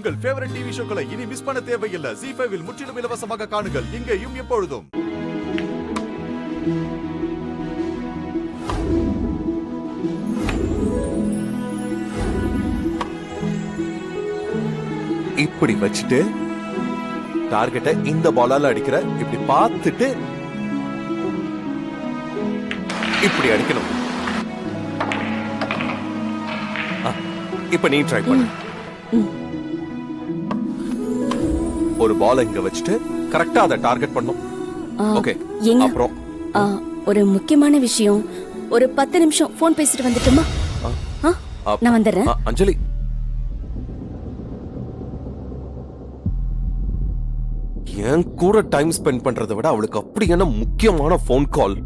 உங்கள் favourite TV ஷோக்களை இனி miss பண்ண தேவையில்லை. ZEE5 இல் முற்றிலும் இலவசமாக காணுங்கள். இங்கேயும் எப்பொழுதும். இப்படி வச்சுட்டு டார்கெட்டை இந்த பாலால அடிக்கிற, இப்படி பார்த்துட்டு இப்படி அடிக்கணும். இப்ப நீ ட்ரை பண்ணு. ஒரு பால் இங்க வச்சுட்டு கரெக்டா அதை டார்கெட் பண்ணும். ஓகே, அப்புறம் ஒரு முக்கியமான விஷயம். ஒரு 10 நிமிஷம் போன் பேசிட்டு வந்துட்டுமா? நான் வந்துடுறேன். அஞ்சலி, என் கூட டைம் ஸ்பெண்ட் பண்றதை விட அவளுக்கு அப்படி என்ன முக்கியமான போன் கால்.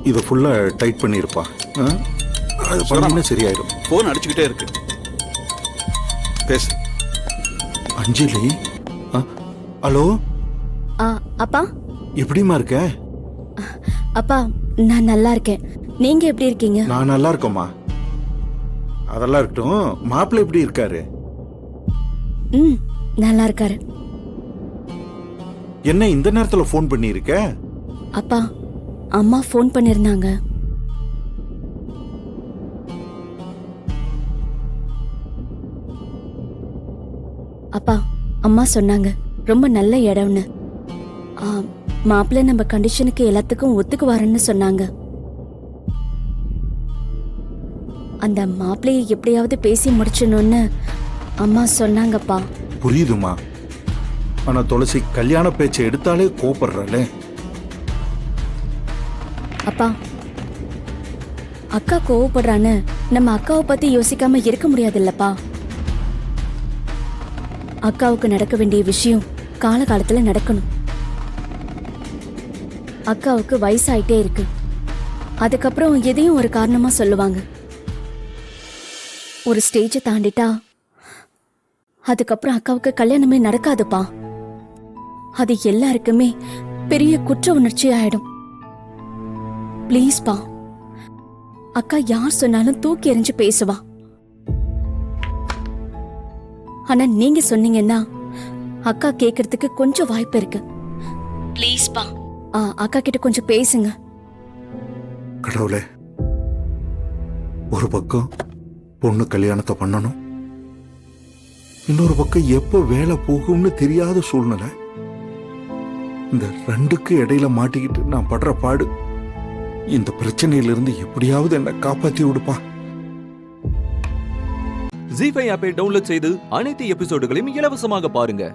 இதை ஃபுல்லா டைட் பண்ணிருப்பா. அது பண்ணா சரியாயிடும். போன் அடிச்சுக்கிட்டே இருக்கு. பேசு. அஞ்சலி, ஹலோ. அப்பா எப்படிமா இருக்க? அப்பா, நான் நல்லா இருக்கேன். நீங்க எப்படி இருக்கீங்க? நான் நல்லா இருக்கேம்மா. அதெல்லாம் இருக்கட்டும், மாப்பிள்ளை எப்படி இருக்காரு? நல்லா இருக்காரு. என்ன இந்த நேரத்துல போன் பண்ணி இருக்க? அப்பா, அம்மா போன் பண்ணிருந்தாங்க. அப்பா, அம்மா சொன்னாங்க ரொம்ப நல்ல இடம்னு. மாப்பிள்ளை நம்ம கண்டிஷனுக்கு எல்லாத்துக்கும் ஒத்துக்குவாருன்னு சொன்னாங்க. அந்த மாப்பிள்ளையை எப்படியாவது பேசி முடிச்சணும்னு அம்மா சொன்னாங்கப்பா. புரியுதுமா. ஆனா துளசி கல்யாண பேச்சை எடுத்தாலே கோபப்படுறாளே. அப்பா, அக்கா கோவப்படுறான்னு நம்ம அக்காவை பத்தி யோசிக்காம இருக்க முடியாதுல்லப்பா. அக்காவுக்கு நடக்க வேண்டிய விஷயம் காலகாலத்துல நடக்கணும். அக்காவுக்கு வயசாயிட்டே இருக்கு. அதுக்கப்புறம் எதையும் ஒரு காரணமா சொல்லுவாங்க. ஒரு ஸ்டேஜை தாண்டிட்டா அதுக்கப்புறம் அக்காவுக்கு கல்யாணமே நடக்காதுப்பா. அது எல்லாருக்குமே பெரிய குற்ற உணர்ச்சி ஆயிடும். பிளீஸ்பா, அக்கா யார் சொன்னாலும் தூக்கி எறிஞ்சு பேசுவா. ஆனா நீங்க சொன்னீங்கன்னா அக்கா கேக்குறதுக்கு கொஞ்சம் வாய்ப்பு இருக்கு. பிளீஸ்பா, அக்கா கிட்ட கொஞ்சம் பேசுங்க. கடவுளே, ஒரு பக்கம் பொண்ணு கல்யாணத்தை பண்ணணும், இன்னொரு பக்கம் எப்ப வேலை போகும்னு தெரியாத சூழ்நிலை. இந்த ரெண்டுக்கு இடையில மாட்டிக்கிட்டு நான் படுற பாடு. இந்த பிரச்சனையிலிருந்து எப்படியாவது என்ன காப்பாத்தி விடுப்பா. ZEE5 ஆப்பை டவுன்லோட் செய்து அனைத்து எபிசோடுகளையும் இலவசமாக பாருங்க.